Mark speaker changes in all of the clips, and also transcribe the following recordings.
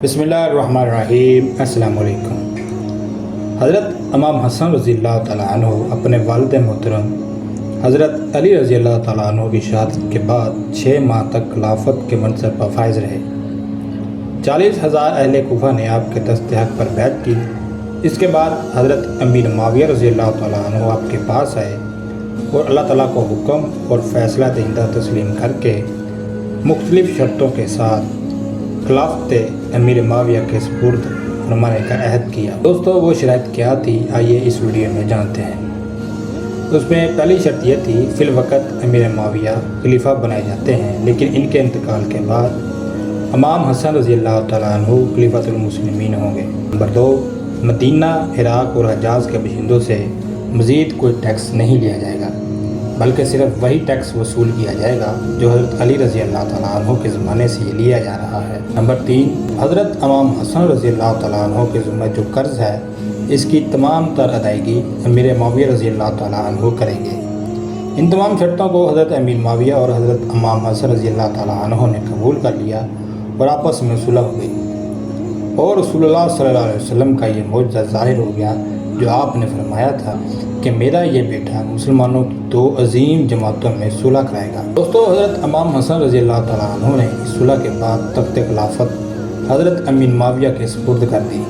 Speaker 1: بسم اللہ الرحمن الرحیم۔ السلام علیکم۔ حضرت امام حسن رضی اللہ تعالیٰ عنہ اپنے والد محترم حضرت علی رضی اللہ تعالیٰ عنہ کی شہادت کے بعد 6 ماہ تک خلافت کے منصب پر فائز رہے۔ 40,000 اہل کوفہ نے آپ کے دست حق پر بیعت کی۔ اس کے بعد حضرت امیر معاویہ رضی اللہ تعالیٰ عنہ آپ کے پاس آئے اور اللہ تعالیٰ کو حکم اور فیصلہ دہندہ تسلیم کر کے مختلف شرطوں کے ساتھ خلافت امیر معاویہ کے سپرد فرمانے کا عہد کیا۔ دوستو وہ شرائط کیا تھی، آئیے اس ویڈیو میں جانتے ہیں۔ اس میں پہلی شرط یہ تھی، فی الوقت امیر معاویہ خلیفہ بنائے جاتے ہیں، لیکن ان کے انتقال کے بعد امام حسن رضی اللہ تعالیٰ عنہ خلیفۃ المسلمین ہوں گے۔ نمبر 2، مدینہ، عراق اور حجاز کے باشندوں سے مزید کوئی ٹیکس نہیں لیا جائے گا، بلکہ صرف وہی ٹیکس وصول کیا جائے گا جو حضرت علی رضی اللہ تعالیٰ عنہ کے زمانے سے یہ لیا جا رہا ہے۔ نمبر 3، حضرت امام حسن رضی اللہ تعالیٰ عنہ کے ذمہ جو قرض ہے، اس کی تمام تر ادائیگی امیر معاویہ رضی اللہ تعالیٰ عنہ کریں گے۔ ان تمام شرطوں کو حضرت امیر معاویہ اور حضرت امام حسن رضی اللہ تعالیٰ عنہ نے قبول کر لیا اور آپس میں صلح ہو گئی، اور رسول اللہ صلی اللہ علیہ وسلم کا یہ معجزہ ظاہر ہو گیا جو آپ نے فرمایا تھا کہ میرا یہ بیٹا مسلمانوں کی 2 عظیم جماعتوں میں صلح کرائے گا۔ دوستو حضرت امام حسن رضی اللہ تعالیٰ عنہ نے اس صلح کے بعد تخت خلافت حضرت امیر معاویہ کے سپرد کر دی۔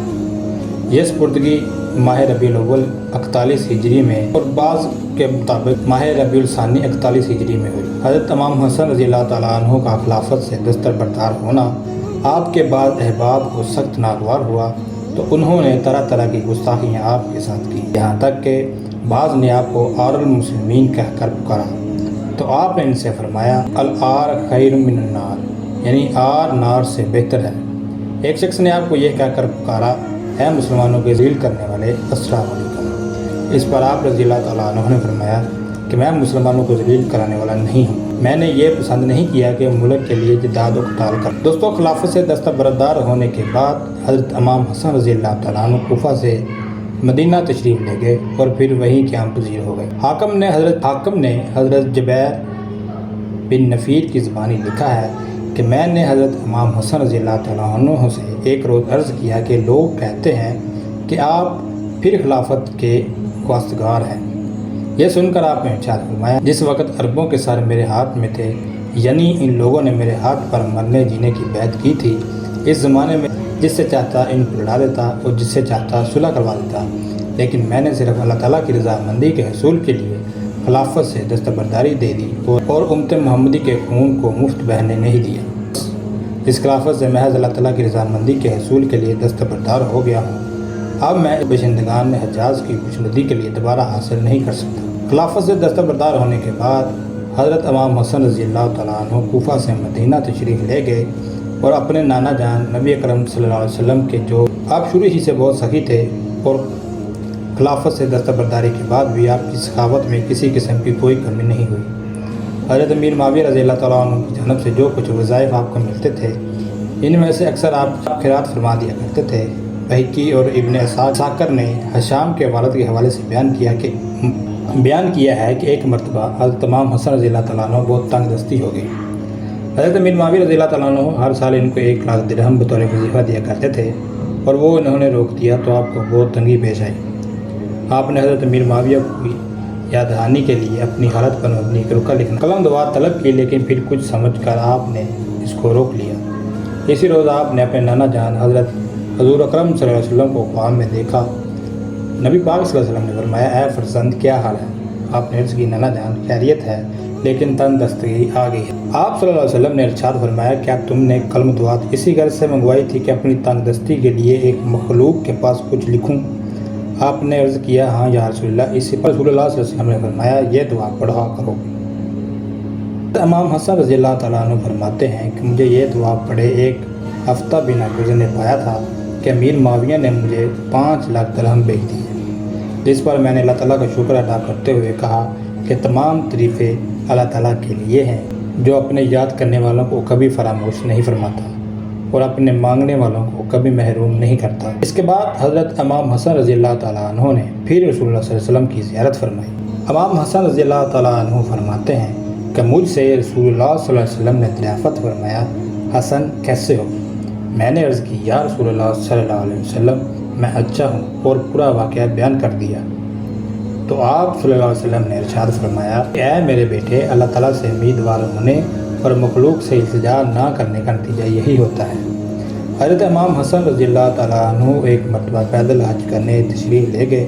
Speaker 1: یہ سپردگی ماہ ربیع الاول 41 ہجری میں اور بعض کے مطابق ماہ ربیع الثانی 41 ہجری میں ہوئی۔ حضرت امام حسن رضی اللہ تعالیٰ عنہ کا خلافت سے دستبردار ہونا آپ کے بعد احباب کو سخت ناگوار ہوا، تو انہوں نے طرح طرح کی گستاخیاں آپ کے ساتھ کی، یہاں تک کہ بعض نے آپ کو آر المسلمین کہہ کر پکارا، تو آپ نے ان سے فرمایا الآر خیر من النار، یعنی آر نار سے بہتر ہے۔ ایک شخص نے آپ کو یہ کہہ کر پکارا، اے مسلمانوں کے ذلیل کرنے والے، السلام علیکم۔ اس پر آپ رضی اللہ تعالیٰ عنہ نے فرمایا کہ میں مسلمانوں کو ذلیل کرانے والا نہیں ہوں، میں نے یہ پسند نہیں کیا کہ ملک کے لیے جداد و قتال کر۔ دوستو خلافت سے دستبردار ہونے کے بعد حضرت امام حسن رضی اللہ تعالیٰ عنہ کوفہ سے مدینہ تشریف لے گئے اور پھر وہیں قیام پذیر ہو گئے۔ حاکم نے حضرت جبیر بن نفیر کی زبانی لکھا ہے کہ میں نے حضرت امام حسن رضی اللہ تعالیٰ عنہ سے ایک روز عرض کیا کہ لوگ کہتے ہیں کہ آپ پھر خلافت کے خواستگار ہیں۔ یہ سن کر آپ نے ارشاد فرمایا، جس وقت عربوں کے سر میرے ہاتھ میں تھے، یعنی ان لوگوں نے میرے ہاتھ پر مرنے جینے کی بیعت کی تھی، اس زمانے میں جس سے چاہتا ان کو لڑا دیتا اور جس سے چاہتا صلح کروا دیتا، لیکن میں نے صرف اللہ تعالیٰ کی رضامندی کے حصول کے لیے خلافت سے دستبرداری دے دی اور امت محمدی کے خون کو مفت بہنے نہیں دیا۔ اس خلافت سے محض اللہ تعالیٰ کی رضامندی کے حصول کے لیے دستبردار ہو گیا ہوں، اب میں باشندگان حجاز کی خوشنودی کے لیے دوبارہ حاصل نہیں کر سکتا۔ خلافت سے دستبردار ہونے کے بعد حضرت امام حسن رضی اللہ تعالیٰ عنہ کوفہ سے مدینہ تشریف لے گئے اور اپنے نانا جان نبی اکرم صلی اللہ علیہ وسلم کے جو آپ شروع ہی سے بہت سخی تھے، اور خلافت سے دستبرداری کے بعد بھی آپ کی سخاوت میں کسی قسم کی کوئی کمی نہیں ہوئی۔ حضرت امیر معاویہ رضی اللہ تعالیٰ عنہ کی جانب سے جو کچھ وظائف آپ کو ملتے تھے، ان میں سے اکثر آپ خیرات فرما دیا کرتے تھے۔ بہقی اور ابن اسحاق نے حشام کے والد کے حوالے سے بیان کیا ہے کہ ایک مرتبہ حضرت امام حسن رضی اللہ تعالیٰ عنہ بہت تنگ دستی ہو گئی۔ حضرت امیر معاویہ رضی اللہ تعالیٰ عنہ ہر سال ان کو 1 لاکھ درہم بطور وظیفہ دیا کرتے تھے، اور وہ انہوں نے روک دیا تو آپ کو بہت تنگی پیش آئی۔ آپ نے حضرت امیر معاویہ کو یاد دہانی کے لیے اپنی حالت پر مبنی ایک رکا لکھنا قلم دعا طلب کی، لیکن پھر کچھ سمجھ کر آپ نے اس کو روک لیا۔ اسی روز آپ نے اپنے نانا جان حضور اکرم صلی اللہ علیہ وسلم کو خواب میں دیکھا۔ نبی پاک صلی اللہ علیہ وسلم نے فرمایا، اے فرزند کیا حال ہے؟ آپ نے عرض کی، نانا جان خیریت ہے، لیکن تن دستگی آ گئی ہے۔ آپ صلی اللہ علیہ وسلم نے ارشاد فرمایا، کیا تم نے قلم دعات اسی غرض سے منگوائی تھی کہ اپنی تنگ دستی کے لیے ایک مخلوق کے پاس کچھ لکھوں؟ آپ نے عرض کیا، ہاں یا رسول اللہ۔ اسی پر رسول اللہ صلی اللہ علیہ وسلم نے فرمایا، یہ دعا پڑھا کرو۔ امام حسن رضی اللہ تعالیٰ عنہ فرماتے ہیں کہ مجھے یہ دعا پڑھے 1 ہفتہ بھی نہ گزرنے پایا تھا کہ امیر معاویہ نے مجھے 5 لاکھ درہم بھیج دیے، جس پر میں نے اللہ تعالیٰ کا شکر ادا کرتے ہوئے کہا کہ تمام تعریفیں اللہ تعالیٰ کے لیے ہیں، جو اپنے یاد کرنے والوں کو کبھی فراموش نہیں فرماتا اور اپنے مانگنے والوں کو کبھی محروم نہیں کرتا۔ اس کے بعد حضرت امام حسن رضی اللہ تعالیٰ عنہ نے پھر رسول اللہ صلی اللہ علیہ وسلم کی زیارت فرمائی۔ امام حسن رضی اللہ تعالیٰ عنہ فرماتے ہیں کہ مجھ سے رسول اللہ صلی اللہ علیہ وسلم نے دریافت فرمایا، حسن کیسے ہو؟ میں نے عرض کی یا رسول اللہ صلی اللہ علیہ وسلم میں اچھا ہوں اور پورا واقعہ بیان کر دیا۔ تو آپ صلی اللہ علیہ وسلم نے ارشاد فرمایا کہ اے میرے بیٹے، اللہ تعالیٰ سے امیدوار ہونے اور مخلوق سے التجا نہ کرنے کا نتیجہ یہی ہوتا ہے۔ حضرت امام حسن رضی اللہ تعالیٰ عنہ ایک مرتبہ پیدل حج کرنے تشریف لے گئے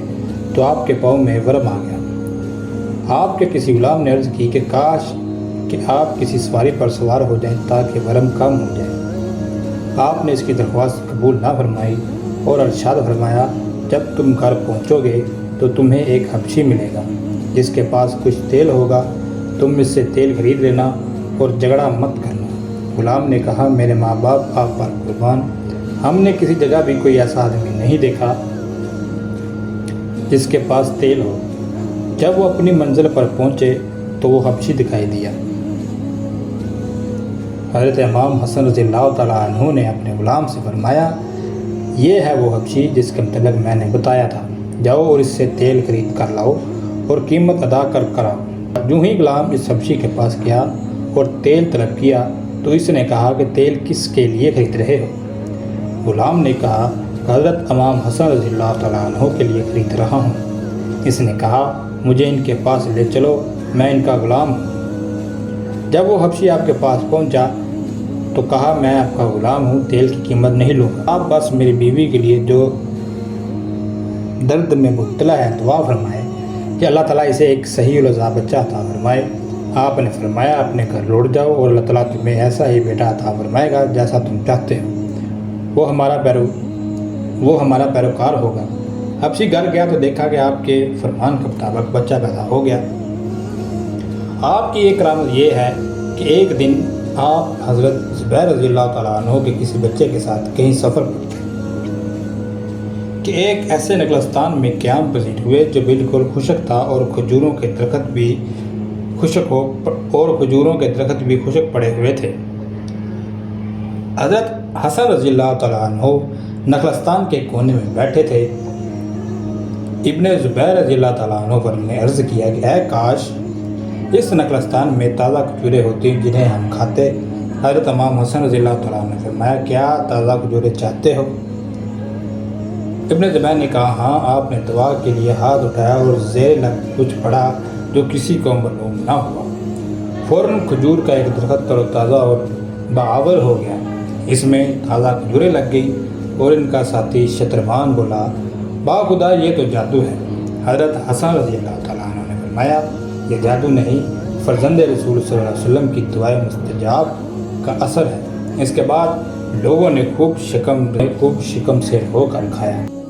Speaker 1: تو آپ کے پاؤں میں ورم آ گیا۔ آپ کے کسی غلام نے عرض کی کہ کاش کہ آپ کسی سواری پر سوار ہو جائیں تاکہ ورم کم ہو جائے۔ آپ نے اس کی درخواست قبول نہ فرمائی اور ارشاد فرمایا جب تم گھر پہنچو گے تو تمہیں ایک حبشی ملے گا جس کے پاس کچھ تیل ہوگا، تم اس سے تیل خرید لینا اور جھگڑا مت کرنا۔ غلام نے کہا میرے ماں باپ آپ پر قربان، ہم نے کسی جگہ بھی کوئی ایسا آدمی نہیں دیکھا جس کے پاس تیل ہو۔ جب وہ اپنی منزل پر پہنچے تو وہ حبشی دکھائی دیا۔ حضرت امام حسن رضی اللہ تعالیٰ عنہ نے اپنے غلام سے فرمایا یہ ہے وہ حبشی جس کے متعلق میں نے بتایا تھا، جاؤ اور اس سے تیل خرید کر لاؤ اور قیمت ادا کر آؤ۔ جو ہی غلام اس حبشی کے پاس گیا اور تیل طلب کیا تو اس نے کہا کہ تیل کس کے لیے خرید رہے ہو؟ غلام نے کہا کہ حضرت امام حسن رضی اللہ تعالیٰ عنہ کے لیے خرید رہا ہوں۔ اس نے کہا مجھے ان کے پاس لے چلو، میں ان کا غلام ہوں۔ جب وہ حبشی آپ کے پاس پہنچا تو کہا میں آپ کا غلام ہوں، تیل کی قیمت نہیں لوں گا، آپ بس میری بیوی کے لیے جو درد میں مبتلا ہے دعا فرمائے کہ اللہ تعالیٰ اسے ایک صحیح الرضا بچہ عطا فرمائے۔ آپ نے فرمایا اپنے گھر لوٹ جاؤ اور اللہ تعالیٰ تمہیں ایسا ہی بیٹا عطا فرمائے گا جیسا تم چاہتے ہو، وہ ہمارا پیروکار ہوگا۔ حبشی گھر گیا تو دیکھا کہ آپ کے فرمان کے مطابق بچہ پیدا ہو گیا۔ آپ کی ایک کرامت یہ ہے کہ ایک دن آپ حضرت زبیر رضی اللہ تعالیٰ عنہ کے کسی بچے کے ساتھ کہیں سفر پر تھے کہ ایک ایسے نخلستان میں قیام پذیر ہوئے جو بالکل خشک تھا اور کھجوروں کے درخت بھی خشک پڑے ہوئے تھے۔ حضرت حسن رضی اللہ تعالیٰ عنہ نخلستان کے کونے میں بیٹھے تھے۔ ابن زبیر رضی اللہ تعالیٰ عنہ پر نے عرض کیا کہ اے کاش اس نخلستان میں تازہ کھجوریں ہوتی جنہیں ہم کھاتے۔ حضرت امام حسن رضی اللہ تعالیٰ عنہ نے فرمایا کیا تازہ کھجوریں چاہتے ہو؟ ابن زبیر نے کہا ہاں۔ آپ نے دعا کے لیے ہاتھ اٹھایا اور زیر لب کچھ پڑھا جو کسی کو معلوم نہ ہوا۔ فوراً کھجور کا ایک درخت تر و تازہ اور باآور ہو گیا، اس میں تازہ کھجوریں لگ گئی اور ان کا ساتھی شتروان بولا باخدا یہ تو جادو ہے۔ حضرت حسن رضی اللہ تعالیٰ عنہ نے فرمایا یہ جادو نہیں، فرزند رسول صلی اللہ علیہ وسلم کی دعائے مستجاب کا اثر ہے۔ اس کے بعد لوگوں نے خوب شکم سے ہو کر کھایا۔